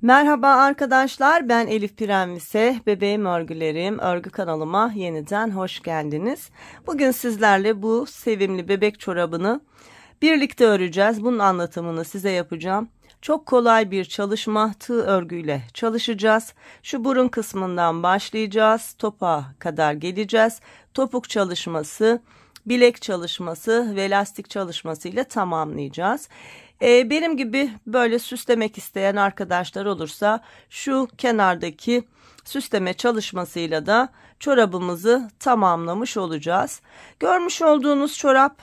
Merhaba arkadaşlar, ben Elif Pirenvise, bebeğim örgülerim, örgü kanalıma yeniden hoş geldiniz. Bugün sizlerle bu sevimli bebek çorabını birlikte öreceğiz. Bunun anlatımını size yapacağım. Çok kolay bir çalışma, tığ örgüyle çalışacağız. Şu burun kısmından başlayacağız, topuğa kadar geleceğiz. Topuk çalışması, bilek çalışması ve lastik çalışması ile tamamlayacağız. Benim gibi böyle süslemek isteyen arkadaşlar olursa şu kenardaki süsleme çalışmasıyla da çorabımızı tamamlamış olacağız. Görmüş olduğunuz çorap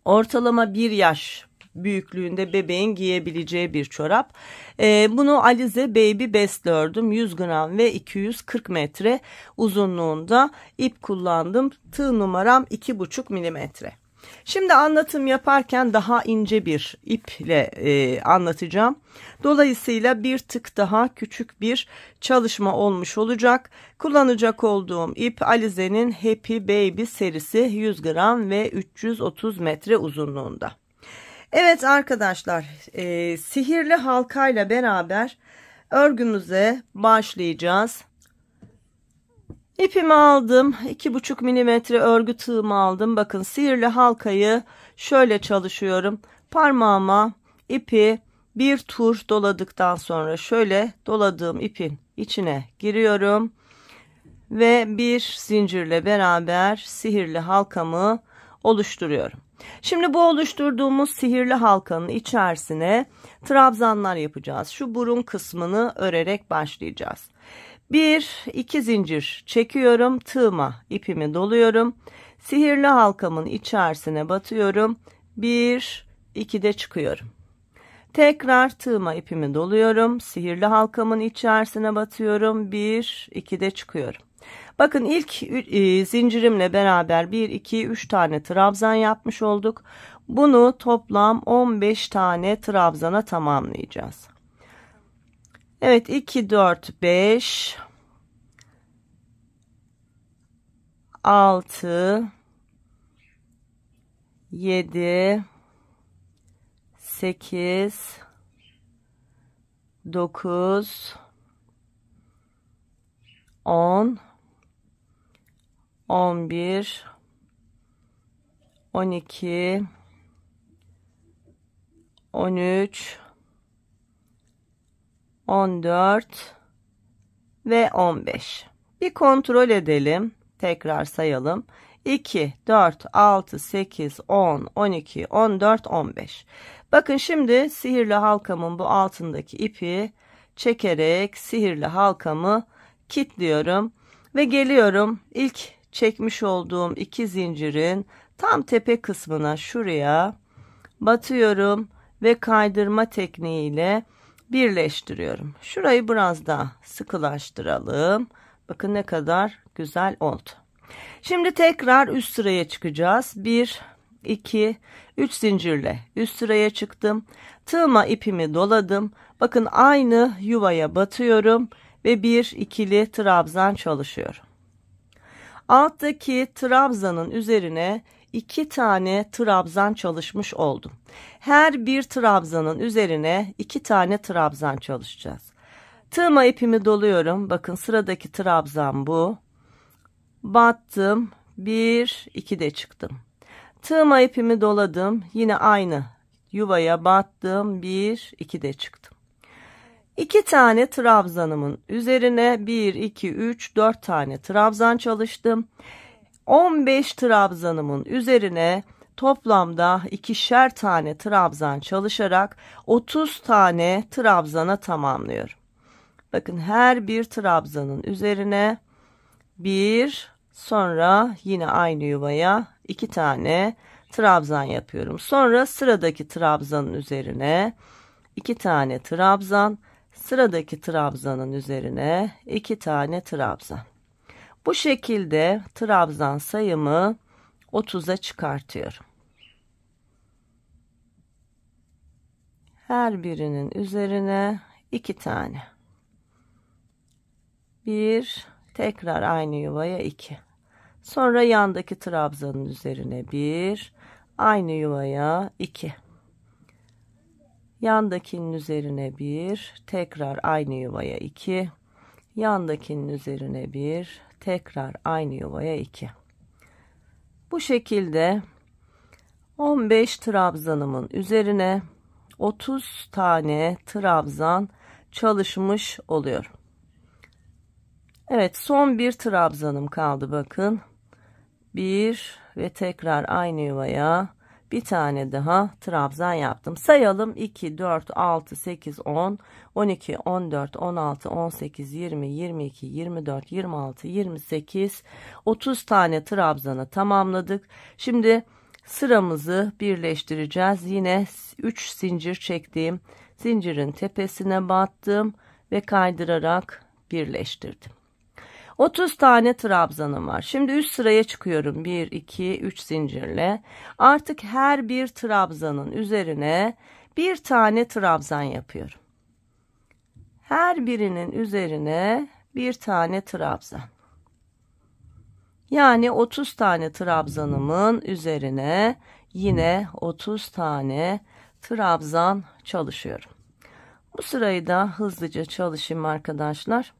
ortalama 1 yaş büyüklüğünde bebeğin giyebileceği bir çorap. Bunu Alize Baby Best'le ördüm. 100 gram ve 240 metre uzunluğunda ip kullandım. Tığ numaram 2,5 milimetre. Şimdi anlatım yaparken daha ince bir iple anlatacağım. Dolayısıyla bir tık daha küçük bir çalışma olmuş olacak. Kullanacak olduğum ip Alize'nin Happy Baby serisi 100 gram ve 330 metre uzunluğunda. Evet arkadaşlar, sihirli halkayla beraber örgümüze başlayacağız. İpimi aldım. 2,5 milimetre örgü tığımı aldım. Bakın sihirli halkayı şöyle çalışıyorum. Parmağıma ipi bir tur doladıktan sonra şöyle doladığım ipin içine giriyorum. Ve bir zincirle beraber sihirli halkamı oluşturuyorum. Şimdi bu oluşturduğumuz sihirli halkanın içerisine trabzanlar yapacağız. Şu burun kısmını örerek başlayacağız. 1-2 zincir çekiyorum, tığıma ipimi doluyorum, sihirli halkamın içerisine batıyorum, 1-2 de çıkıyorum. Tekrar tığıma ipimi doluyorum, sihirli halkamın içerisine batıyorum, 1-2 de çıkıyorum. Bakın ilk zincirimle beraber 1-2-3 tane trabzan yapmış olduk. Bunu toplam 15 tane trabzana tamamlayacağız. Evet, 2, 4, 5, 6, 7, 8, 9, 10, 11, 12, 13, 14 ve 15. Bir kontrol edelim. Tekrar sayalım. 2, 4, 6, 8, 10, 12, 14, 15. Bakın şimdi sihirli halkamın bu altındaki ipi çekerek sihirli halkamı kilitliyorum. Ve geliyorum ilk çekmiş olduğum 2 zincirin tam tepe kısmına şuraya batıyorum. Ve kaydırma tekniğiyle birleştiriyorum. Şurayı biraz daha sıkılaştıralım. Bakın ne kadar güzel oldu. Şimdi tekrar üst sıraya çıkacağız. 1, 2, 3 zincirle üst sıraya çıktım. Tığıma ipimi doladım. Bakın aynı yuvaya batıyorum ve bir ikili trabzan çalışıyorum. Alttaki trabzanın üzerine 2 tane trabzan çalışmış oldum. Her bir trabzanın üzerine 2 tane trabzan çalışacağız. Tığıma ipimi doluyorum. Bakın sıradaki trabzan bu. Battım. 1, 2 de çıktım. Tığıma ipimi doladım. Yine aynı yuvaya battım. 1, 2 de çıktım. 2 tane trabzanımın üzerine 1, 2, 3, 4 tane trabzan çalıştım. 15 trabzanımın üzerine toplamda 2'şer tane trabzan çalışarak 30 tane trabzana tamamlıyorum. Bakın her bir trabzanın üzerine bir, sonra yine aynı yuvaya 2 tane trabzan yapıyorum. Sonra sıradaki trabzanın üzerine 2 tane trabzan, sıradaki trabzanın üzerine 2 tane trabzan. Bu şekilde trabzan sayımı 30'a çıkartıyorum. Her birinin üzerine 2 tane. 1, tekrar aynı yuvaya 2. Sonra yandaki trabzanın üzerine 1, aynı yuvaya 2. Yandakinin üzerine 1, tekrar aynı yuvaya 2, yandakinin üzerine 1, tekrar aynı yuvaya 2. Bu şekilde 15 trabzanımın üzerine 30 tane trabzan çalışmış oluyorum. Evet, son bir trabzanım kaldı, bakın. 1 ve tekrar aynı yuvaya bir tane daha trabzan yaptım. Sayalım: 2, 4, 6, 8, 10, 12, 14, 16, 18, 20, 22, 24, 26, 28, 30 tane trabzanı tamamladık. Şimdi sıramızı birleştireceğiz. Yine 3 zincir çektiğim zincirin tepesine battım ve kaydırarak birleştirdim. 30 tane trabzanım var. Şimdi üst sıraya çıkıyorum. 1, 2, 3 zincirle. Artık her bir trabzanın üzerine bir tane trabzan yapıyorum. Her birinin üzerine bir tane trabzan. Yani 30 tane trabzanımın üzerine yine 30 tane trabzan çalışıyorum. Bu sırayı da hızlıca çalışayım arkadaşlar.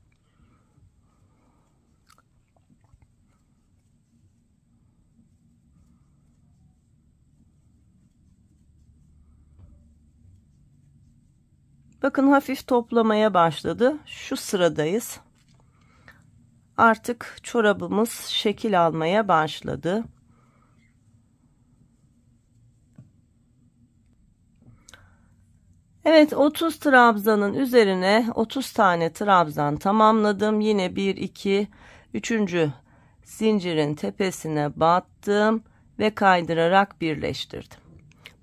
Bakın, hafif toplamaya başladı. Şu sıradayız. Artık çorabımız şekil almaya başladı. Evet, 30 trabzanın üzerine 30 tane trabzan tamamladım. Yine 1, 2, 3. zincirin tepesine battım ve kaydırarak birleştirdim.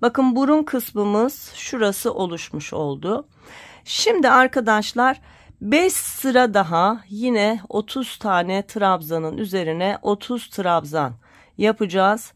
Bakın, burun kısmımız şurası oluşmuş oldu. Şimdi arkadaşlar 5 sıra daha yine 30 tane trabzanın üzerine 30 trabzan yapacağız.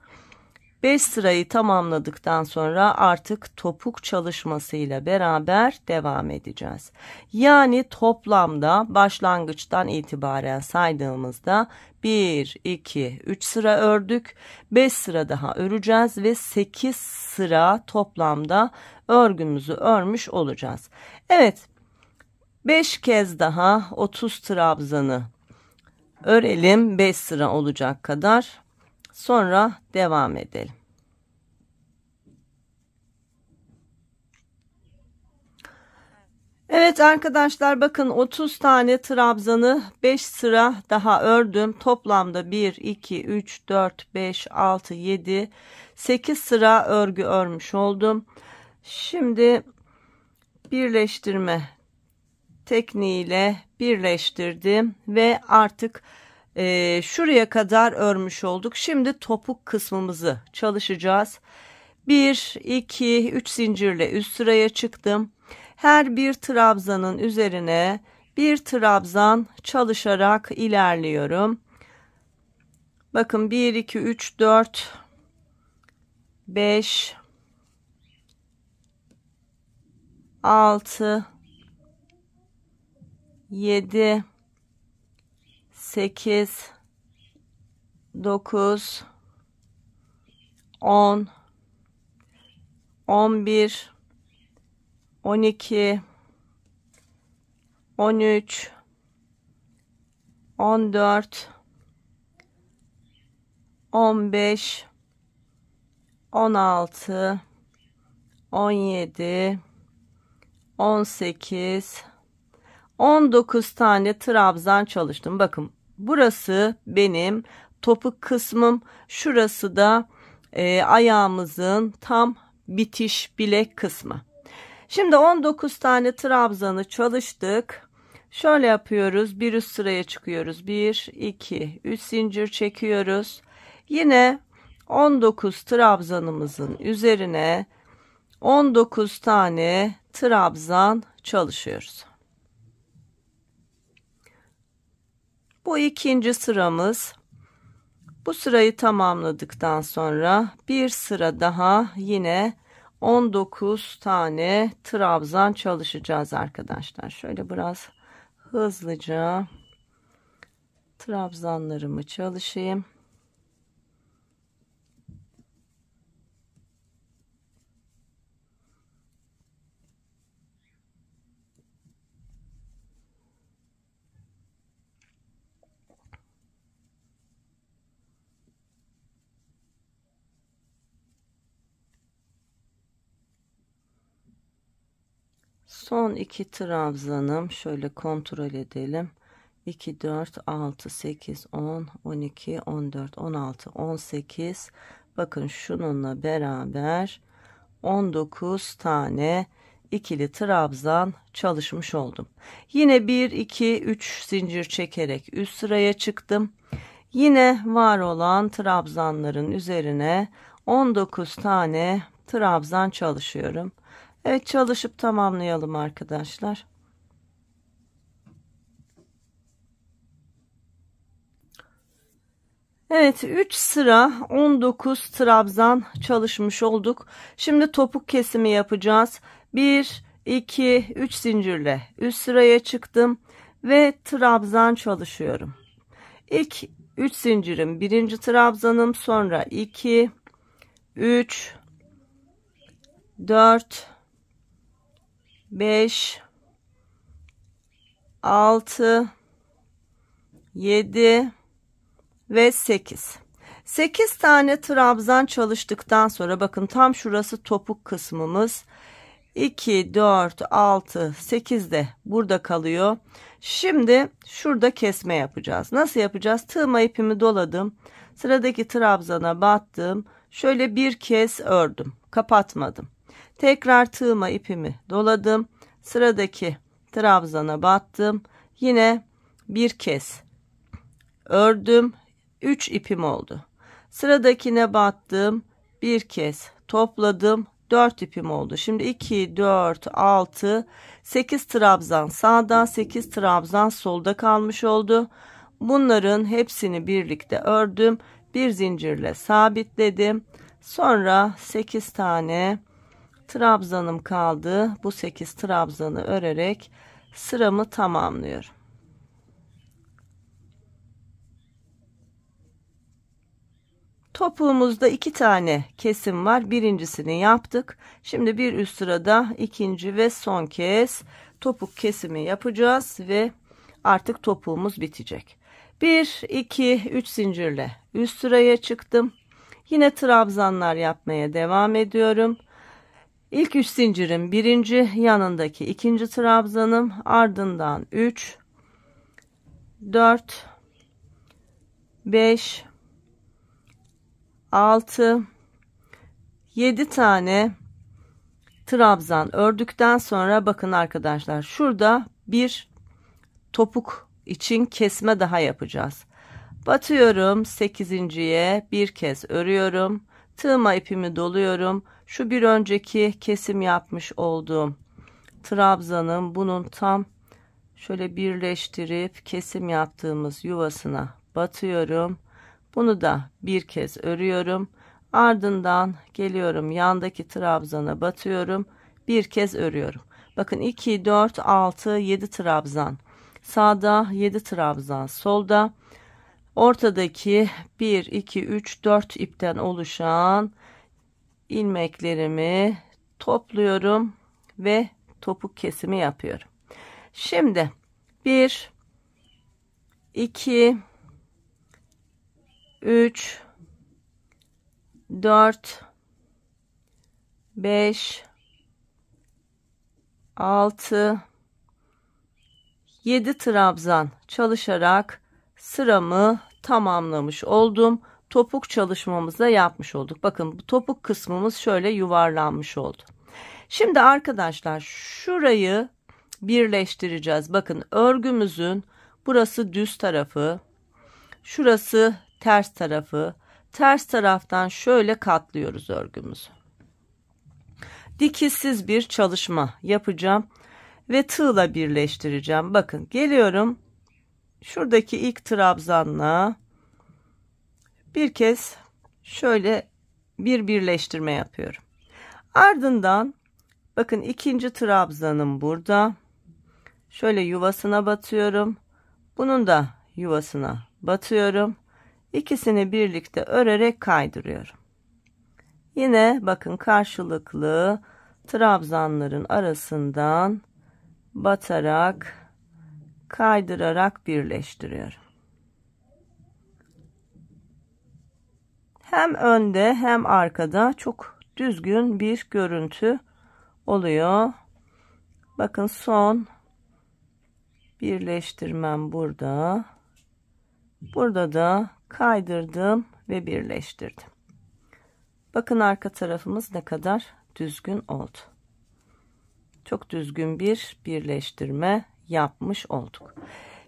5 sırayı tamamladıktan sonra artık topuk çalışmasıyla beraber devam edeceğiz. Yani toplamda başlangıçtan itibaren saydığımızda 1, 2, 3 sıra ördük. 5 sıra daha öreceğiz ve 8 sıra toplamda örgümüzü örmüş olacağız. Evet, 5 kez daha 30 trabzanı örelim, 5 sıra olacak kadar. Sonra devam edelim. Evet arkadaşlar, bakın 30 tane trabzanı 5 sıra daha ördüm. Toplamda 1, 2, 3, 4, 5, 6, 7, 8 sıra örgü örmüş oldum. Şimdi birleştirme tekniğiyle birleştirdim ve artık şuraya kadar örmüş olduk. Şimdi topuk kısmımızı çalışacağız. 1, 2, 3 zincirle üst sıraya çıktım. Her bir trabzanın üzerine bir trabzan çalışarak ilerliyorum. Bakın, 1, 2, 3, 4, 5, 6, 7, 8, 9, 10, 11, 12, 13, 14, 15, 16, 17, 18, 19 tane trabzan çalıştım. Bakın, burası benim topuk kısmım. Şurası da ayağımızın tam bitiş bilek kısmı. Şimdi 19 tane trabzanı çalıştık. Şöyle yapıyoruz. Bir üst sıraya çıkıyoruz. 1, 2, 3 zincir çekiyoruz. Yine 19 trabzanımızın üzerine 19 tane trabzan çalışıyoruz. Bu ikinci sıramız. Bu sırayı tamamladıktan sonra bir sıra daha yine 19 tane trabzan çalışacağız arkadaşlar. Şöyle biraz hızlıca trabzanlarımı çalışayım. Son 2 trabzanım. Şöyle kontrol edelim. 2, 4, 6, 8, 10, 12, 14, 16, 18. Bakın şununla beraber 19 tane ikili trabzan çalışmış oldum. Yine 1, 2, 3 zincir çekerek üst sıraya çıktım. Yine var olan trabzanların üzerine 19 tane trabzan çalışıyorum. Evet, çalışıp tamamlayalım arkadaşlar. Evet, 3 sıra 19 trabzan çalışmış olduk. Şimdi topuk kesimi yapacağız. 1, 2, 3 zincirle üst sıraya çıktım ve trabzan çalışıyorum. İlk 3 zincirim birinci trabzanım, sonra 2, 3, 4, 5, 6, 7 ve 8. 8 tane trabzan çalıştıktan sonra bakın tam şurası topuk kısmımız. 2, 4, 6, 8 de burada kalıyor. Şimdi şurada kesme yapacağız. Nasıl yapacağız? Tığma ipimi doladım. Sıradaki trabzana battım. Şöyle bir kez ördüm. Kapatmadım. Tekrar tığma ipimi doladım. Sıradaki trabzana battım. Yine bir kez ördüm. 3 ipim oldu. Sıradakine battım. Bir kez topladım. 4 ipim oldu. Şimdi 2, 4, 6, 8 trabzan sağda, 8 trabzan solda kalmış oldu. Bunların hepsini birlikte ördüm. Bir zincirle sabitledim. Sonra 8 tane trabzanım kaldı. Bu 8 trabzanı örerek sıramı tamamlıyorum. Topuğumuzda 2 tane kesim var. Birincisini yaptık. Şimdi bir üst sırada ikinci ve son kez topuk kesimi yapacağız ve artık topuğumuz bitecek. 1, 2, 3 zincirle üst sıraya çıktım. Yine trabzanlar yapmaya devam ediyorum. İlk 3 zincirim birinci, yanındaki ikinci trabzanım, ardından 3, 4, 5, 6, 7 tane trabzan ördükten sonra bakın arkadaşlar, şurada bir topuk için kesme daha yapacağız. Batıyorum 8.'ye, bir kez örüyorum. Tığma ipimi doluyorum. Şu bir önceki kesim yapmış olduğum trabzanın bunun tam şöyle birleştirip kesim yaptığımız yuvasına batıyorum. Bunu da bir kez örüyorum. Ardından geliyorum yandaki trabzana batıyorum. Bir kez örüyorum. Bakın 2, 4, 6, 7 trabzan. Sağda 7 trabzan solda. Ortadaki 1, 2, 3, 4 ipten oluşan ilmeklerimi topluyorum ve topuk kesimi yapıyorum. Şimdi 1, 2, 3, 4, 5, 6, 7 trabzan çalışarak sıramı tamamlamış oldum. Topuk çalışmamızı da yapmış olduk. Bakın bu topuk kısmımız şöyle yuvarlanmış oldu. Şimdi arkadaşlar şurayı birleştireceğiz. Bakın örgümüzün burası düz tarafı, şurası ters tarafı. Ters taraftan şöyle katlıyoruz örgümüzü. Dikişsiz bir çalışma yapacağım ve tığla birleştireceğim. Bakın geliyorum. Şuradaki ilk trabzanla bir kez şöyle bir birleştirme yapıyorum. Ardından bakın ikinci trabzanım burada. Şöyle yuvasına batıyorum. Bunun da yuvasına batıyorum. İkisini birlikte örerek kaydırıyorum. Yine bakın karşılıklı trabzanların arasından batarak, kaydırarak birleştiriyorum. Hem önde hem arkada çok düzgün bir görüntü oluyor. Bakın son birleştirmem burada. Burada da kaydırdım ve birleştirdim. Bakın arka tarafımız ne kadar düzgün oldu. Çok düzgün bir birleştirme yapmış olduk.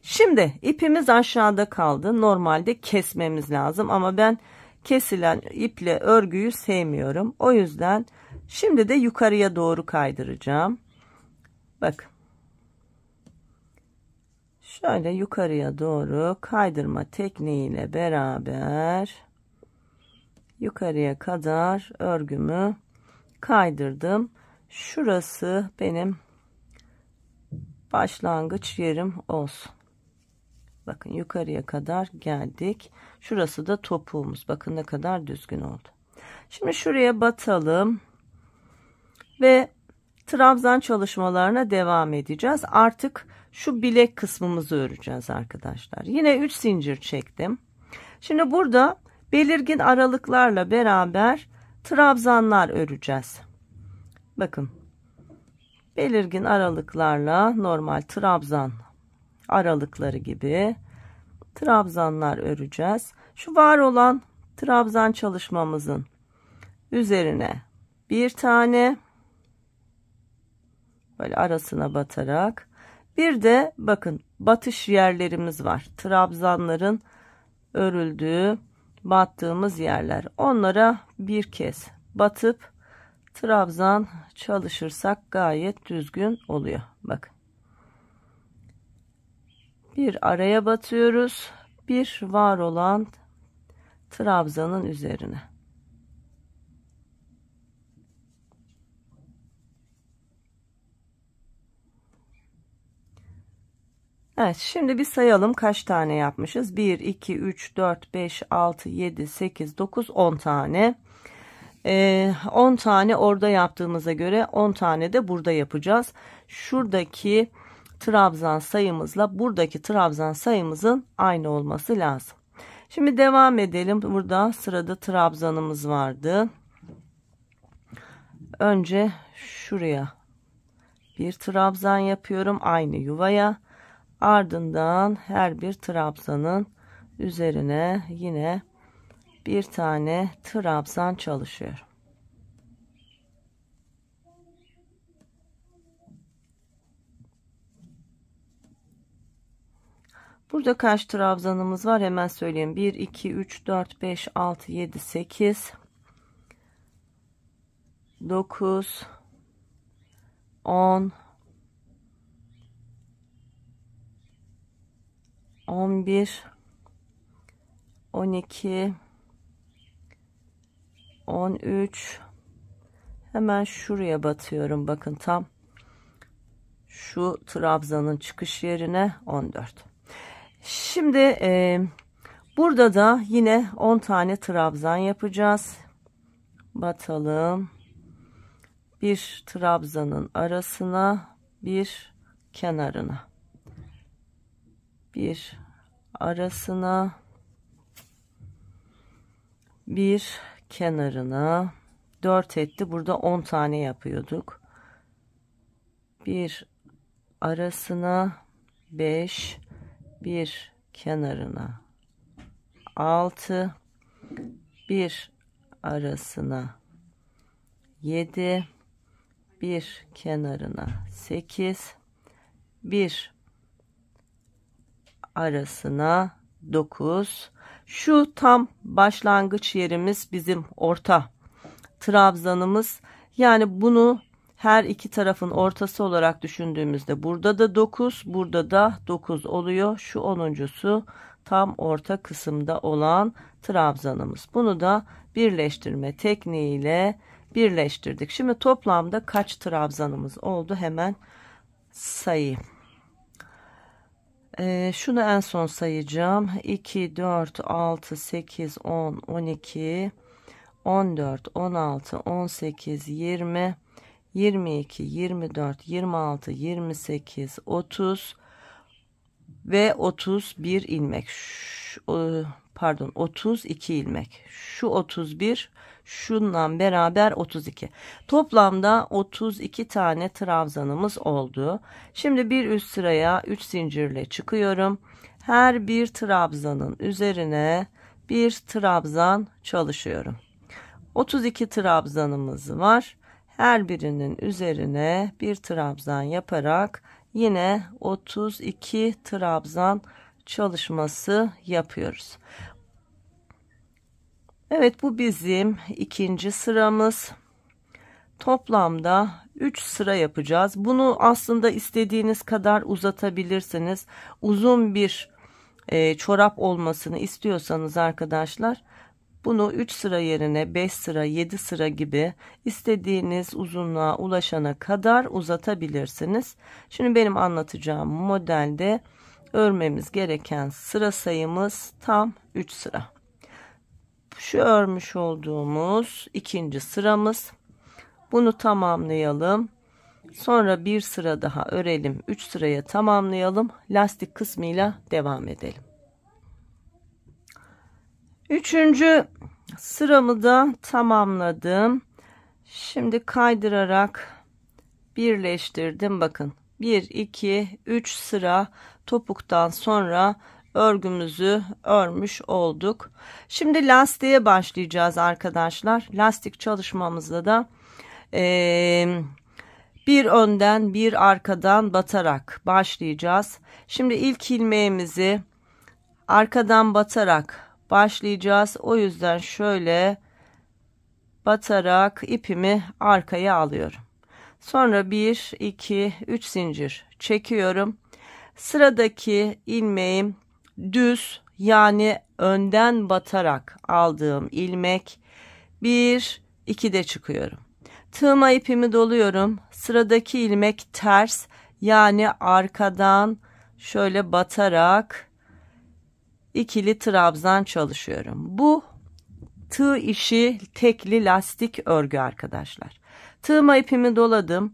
Şimdi ipimiz aşağıda kaldı. Normalde kesmemiz lazım ama ben kesilen iple örgüyü sevmiyorum. O yüzden şimdi de yukarıya doğru kaydıracağım. Bakın. Şöyle yukarıya doğru kaydırma tekniğiyle beraber yukarıya kadar örgümü kaydırdım. Şurası benim başlangıç yerim olsun. Bakın yukarıya kadar geldik. Şurası da topuğumuz. Bakın ne kadar düzgün oldu. Şimdi şuraya batalım ve trabzan çalışmalarına devam edeceğiz. Artık şu bilek kısmımızı öreceğiz arkadaşlar. Yine 3 zincir çektim. Şimdi burada belirgin aralıklarla beraber trabzanlar öreceğiz. Bakın belirgin aralıklarla normal trabzan aralıkları gibi trabzanlar öreceğiz. Şu var olan trabzan çalışmamızın üzerine bir tane böyle arasına batarak, bir de bakın batış yerlerimiz var. Trabzanların örüldüğü, battığımız yerler. Onlara bir kez batıp trabzan çalışırsak gayet düzgün oluyor. Bakın. Bir araya batıyoruz. Bir var olan trabzanın üzerine. Evet, şimdi bir sayalım kaç tane yapmışız. 1, 2, 3, 4, 5, 6, 7, 8, 9, 10 tane. 10 tane orada yaptığımıza göre 10 tane de burada yapacağız. Şuradaki trabzan sayımızla buradaki trabzan sayımızın aynı olması lazım. Şimdi devam edelim. Burada sırada trabzanımız vardı. Önce şuraya bir trabzan yapıyorum aynı yuvaya. Ardından her bir trabzanın üzerine yine bir tane trabzan çalışıyorum. Burada kaç trabzanımız var hemen söyleyeyim. 1, 2, 3, 4, 5, 6, 7, 8, 9, 10, 11, 12, 13, hemen şuraya batıyorum. Bakın tam şu trabzanın çıkış yerine 14. Şimdi burada da yine 10 tane trabzan yapacağız. Batalım. Bir trabzanın arasına, bir kenarına. Bir arasına, bir kenarına. 4 etti. Burada 10 tane yapıyorduk. Bir arasına 5, bir kenarına 6, bir arasına 7, bir kenarına 8, bir arasına 9. Şu tam başlangıç yerimiz bizim orta trabzanımız. Yani bunu her iki tarafın ortası olarak düşündüğümüzde burada da 9, burada da 9 oluyor. Şu 10'uncusu tam orta kısımda olan trabzanımız. Bunu da birleştirme tekniğiyle birleştirdik. Şimdi toplamda kaç trabzanımız oldu hemen sayayım. Şunu en son sayacağım. 2, 4, 6, 8, 10, 12, 14, 16, 18, 20, 22, 24, 26, 28, 30 ve 31 ilmek. pardon 32 ilmek. Şu 31, şundan beraber 32. Toplamda 32 tane trabzanımız oldu. Şimdi bir üst sıraya 3 zincirle çıkıyorum. Her bir trabzanın üzerine bir trabzan çalışıyorum. 32 trabzanımız var. Her birinin üzerine bir trabzan yaparak yine 32 trabzan çalışması yapıyoruz. Evet, bu bizim ikinci sıramız. Toplamda 3 sıra yapacağız. Bunu aslında istediğiniz kadar uzatabilirsiniz. Uzun bir çorap olmasını istiyorsanız arkadaşlar, bunu 3 sıra yerine 5 sıra, 7 sıra gibi istediğiniz uzunluğa ulaşana kadar uzatabilirsiniz. Şimdi benim anlatacağım modelde örmemiz gereken sıra sayımız tam 3 sıra. Şu örmüş olduğumuz ikinci sıramız. Bunu tamamlayalım. Sonra bir sıra daha örelim. 3 sıraya tamamlayalım. Lastik kısmıyla devam edelim. Üçüncü sıramı da tamamladım. Şimdi kaydırarak birleştirdim. Bakın 1, 2, 3 sıra topuktan sonra örgümüzü örmüş olduk. Şimdi lastiğe başlayacağız arkadaşlar. Lastik çalışmamızda da bir önden bir arkadan batarak başlayacağız. Şimdi ilk ilmeğimizi arkadan batarak başlayacağız. O yüzden şöyle batarak ipimi arkaya alıyorum. Sonra 1, 2, 3 zincir çekiyorum. Sıradaki ilmeğim düz, yani önden batarak aldığım ilmek. 1, 2 de çıkıyorum. Tığıma ipimi doluyorum. Sıradaki ilmek ters, yani arkadan şöyle batarak ikili trabzan çalışıyorum. Bu tığ işi tekli lastik örgü arkadaşlar. Tığıma ipimi doladım.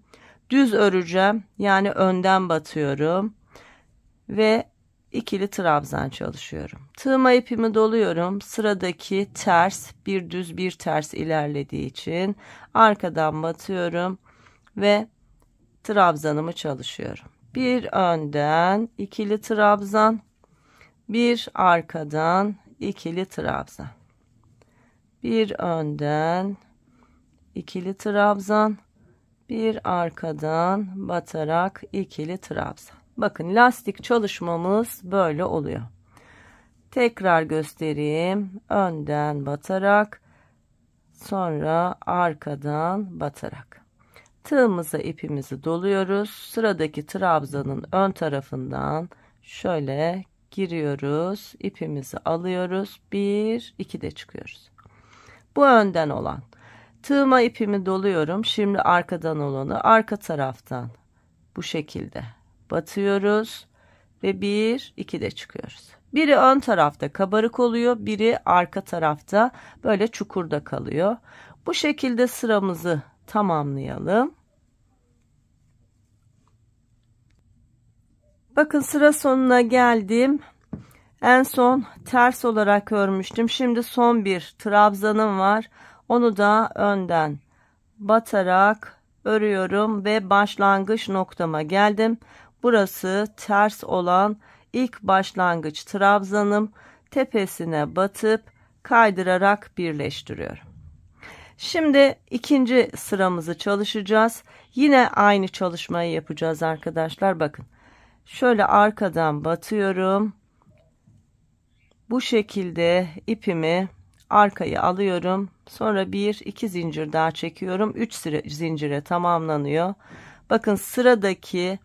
Düz öreceğim, yani önden batıyorum ve ikili trabzan çalışıyorum. Tığıma ipimi doluyorum. Sıradaki ters, bir düz bir ters ilerlediği için arkadan batıyorum ve trabzanımı çalışıyorum. Bir önden ikili trabzan, bir arkadan ikili trabzan. Bir önden ikili trabzan, bir arkadan batarak ikili trabzan. Bakın, lastik çalışmamız böyle oluyor. Tekrar göstereyim. Önden batarak, sonra arkadan batarak. Tığımıza ipimizi doluyoruz. Sıradaki trabzanın ön tarafından şöyle giriyoruz. İpimizi alıyoruz. 1, 2 de çıkıyoruz. Bu önden olan. Tığıma ipimi doluyorum. Şimdi arkadan olanı arka taraftan bu şekilde batıyoruz ve 1, 2 de çıkıyoruz. Biri ön tarafta kabarık oluyor, biri arka tarafta böyle çukurda kalıyor. Bu şekilde sıramızı tamamlayalım. Bakın, sıra sonuna geldim. En son ters olarak örmüştüm. Şimdi son bir trabzanım var. Onu da önden batarak örüyorum ve başlangıç noktama geldim. Burası ters olan ilk başlangıç trabzanım. Tepesine batıp kaydırarak birleştiriyorum. Şimdi ikinci sıramızı çalışacağız. Yine aynı çalışmayı yapacağız arkadaşlar. Bakın, şöyle arkadan batıyorum. Bu şekilde ipimi arkaya alıyorum. Sonra 1, 2 zincir daha çekiyorum. 3 zincire tamamlanıyor. Bakın, sıradaki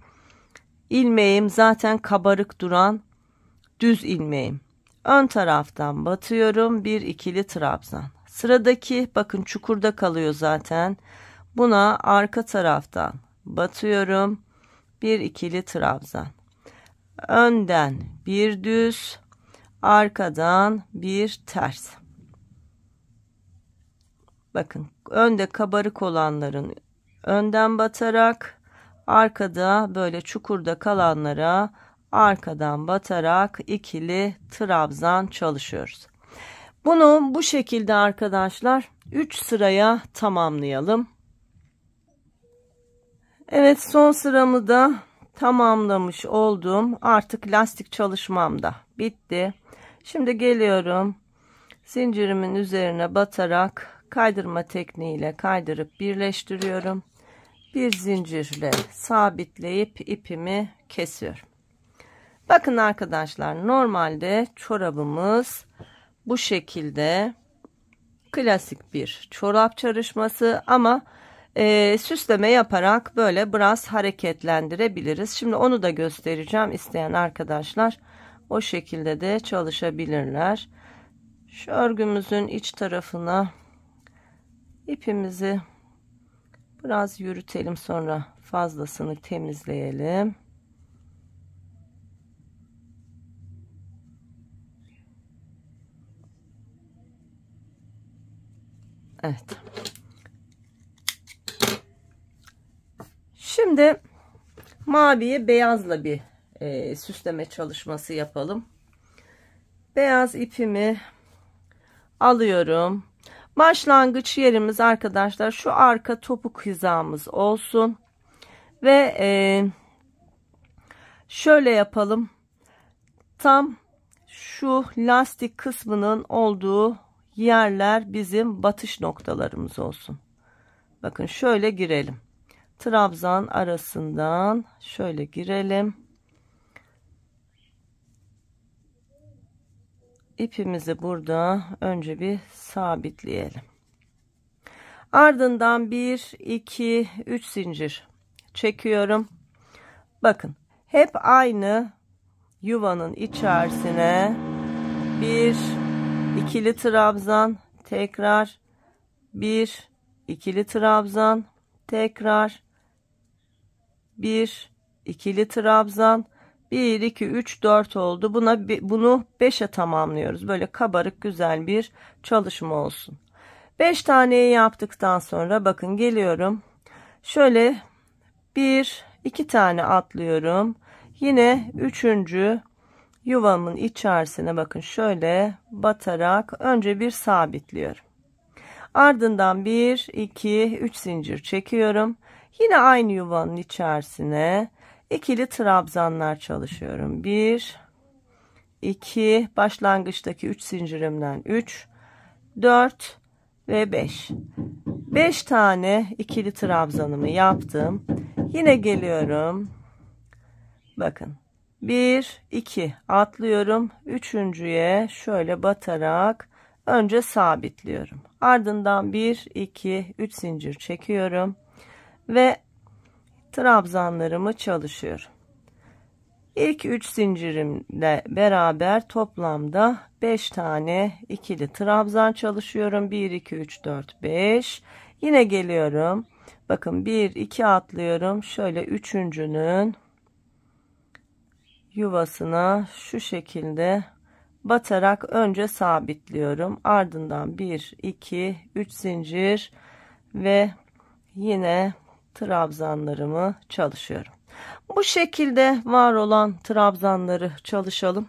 ilmeğim zaten kabarık duran düz ilmeğim. Ön taraftan batıyorum. Bir ikili trabzan. Sıradaki, bakın, çukurda kalıyor zaten. Buna arka taraftan batıyorum. Bir ikili trabzan. Önden bir düz, arkadan bir ters. Bakın, önde kabarık olanların önden batarak, arkada böyle çukurda kalanlara arkadan batarak ikili trabzan çalışıyoruz. Bunu bu şekilde arkadaşlar 3 sıraya tamamlayalım. Evet, son sıramı da tamamlamış oldum. Artık lastik çalışmam da bitti. Şimdi geliyorum. Zincirimin üzerine batarak kaydırma tekniğiyle kaydırıp birleştiriyorum. Bir zincirle sabitleyip ipimi kesiyorum. Bakın arkadaşlar, normalde çorabımız bu şekilde klasik bir çorap çalışması ama süsleme yaparak böyle biraz hareketlendirebiliriz. Şimdi onu da göstereceğim. İsteyen arkadaşlar o şekilde de çalışabilirler. Şu örgümüzün iç tarafına ipimizi biraz yürütelim, sonra fazlasını temizleyelim. Evet. Şimdi maviye beyazla bir süsleme çalışması yapalım. Beyaz ipimi alıyorum. Başlangıç yerimiz arkadaşlar şu arka topuk hizamız olsun. Ve şöyle yapalım. Tam şu lastik kısmının olduğu yerler bizim batış noktalarımız olsun. Bakın şöyle girelim. Trabzan arasından şöyle girelim. İpimizi burada önce bir sabitleyelim. Ardından 1, 2, 3 zincir çekiyorum. Bakın hep aynı yuvanın içerisine bir ikili trabzan, tekrar bir ikili trabzan, tekrar bir ikili trabzan, 1 2 3 4 oldu. Bunu 5'e tamamlıyoruz. Böyle kabarık güzel bir çalışma olsun. 5 taneyi yaptıktan sonra bakın geliyorum. Şöyle 1 2 tane atlıyorum. Yine 3. yuvamın içerisine bakın şöyle batarak önce bir sabitliyorum. Ardından 1 2 3 zincir çekiyorum. Yine aynı yuvanın içerisine ikili trabzanlar çalışıyorum. 1 2 başlangıçtaki 3 zincirimden 3 4 ve 5. 5 tane ikili trabzanımı yaptım. Yine geliyorum. Bakın 1 2 atlıyorum. Üçüncüye şöyle batarak önce sabitliyorum. Ardından 1 2 3 zincir çekiyorum ve trabzanlarımı çalışıyorum. İlk 3 zincirimle beraber toplamda 5 tane ikili trabzan çalışıyorum. 1 2 3 4 5. Yine geliyorum. Bakın 1 2 atlıyorum. Şöyle üçüncünün yuvasına şu şekilde batarak önce sabitliyorum. Ardından 1 2 3 zincir ve yine trabzanlarımı çalışıyorum. Bu şekilde var olan trabzanları çalışalım.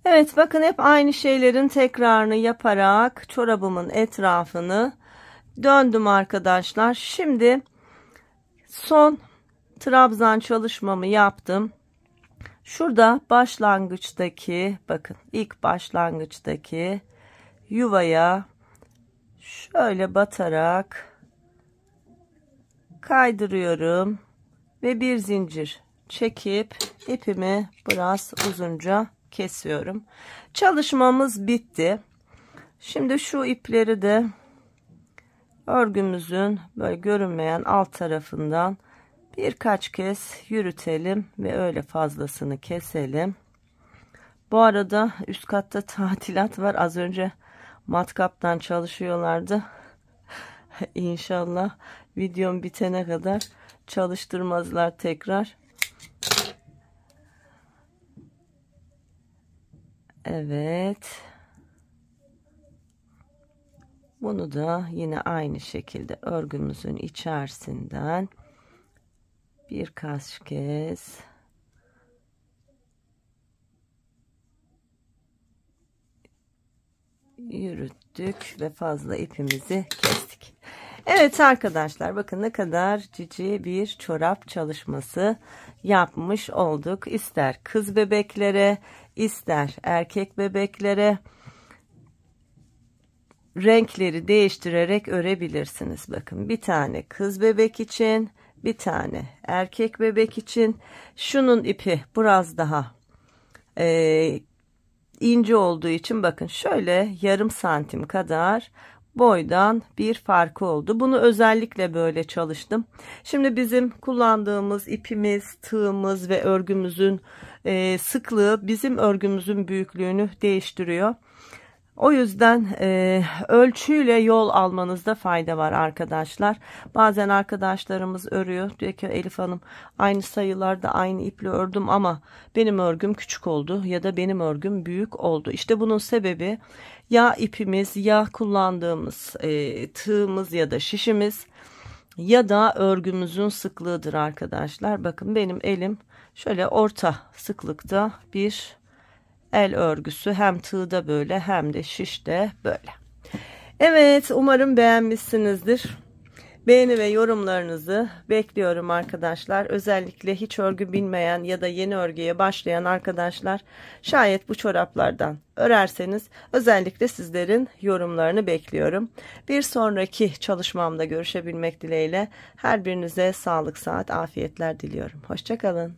Evet, bakın hep aynı şeylerin tekrarını yaparak çorabımın etrafını döndüm arkadaşlar. Şimdi son trabzan çalışmamı yaptım. Şurada başlangıçtaki, bakın ilk başlangıçtaki yuvaya şöyle batarak kaydırıyorum ve bir zincir çekip ipimi biraz uzunca kesiyorum. Çalışmamız bitti. Şimdi şu ipleri de örgümüzün böyle görünmeyen alt tarafından birkaç kez yürütelim ve öyle fazlasını keselim. Bu arada üst katta tadilat var. Az önce matkaptan çalışıyorlardı. İnşallah videom bitene kadar çalıştırmazlar tekrar. Evet. Bunu da yine aynı şekilde örgümüzün içerisinden birkaç kez yürüttük ve fazla ipimizi kestik. Evet arkadaşlar, bakın ne kadar cici bir çorap çalışması yapmış olduk. İster kız bebeklere, ister erkek bebeklere renkleri değiştirerek örebilirsiniz. Bakın, bir tane kız bebek için, bir tane erkek bebek için. Şunun ipi biraz daha ince olduğu için bakın şöyle yarım santim kadar boydan bir farkı oldu. Bunu özellikle böyle çalıştım. Şimdi bizim kullandığımız ipimiz, tığımız ve örgümüzün sıklığı bizim örgümüzün büyüklüğünü değiştiriyor. O yüzden ölçüyle yol almanızda fayda var arkadaşlar. Bazen arkadaşlarımız örüyor. Diyor ki Elif Hanım, aynı sayılarda aynı iple ördüm ama benim örgüm küçük oldu ya da benim örgüm büyük oldu. İşte bunun sebebi ya ipimiz, ya kullandığımız tığımız ya da şişimiz ya da örgümüzün sıklığıdır arkadaşlar. Bakın benim elim şöyle orta sıklıkta bir el örgüsü, hem tığda böyle hem de şişte böyle. Evet, umarım beğenmişsinizdir. Beğeni ve yorumlarınızı bekliyorum arkadaşlar. Özellikle hiç örgü bilmeyen ya da yeni örgüye başlayan arkadaşlar, şayet bu çoraplardan örerseniz özellikle sizlerin yorumlarını bekliyorum. Bir sonraki çalışmamda görüşebilmek dileğiyle her birinize sağlık, sıhhat, afiyetler diliyorum. Hoşça kalın.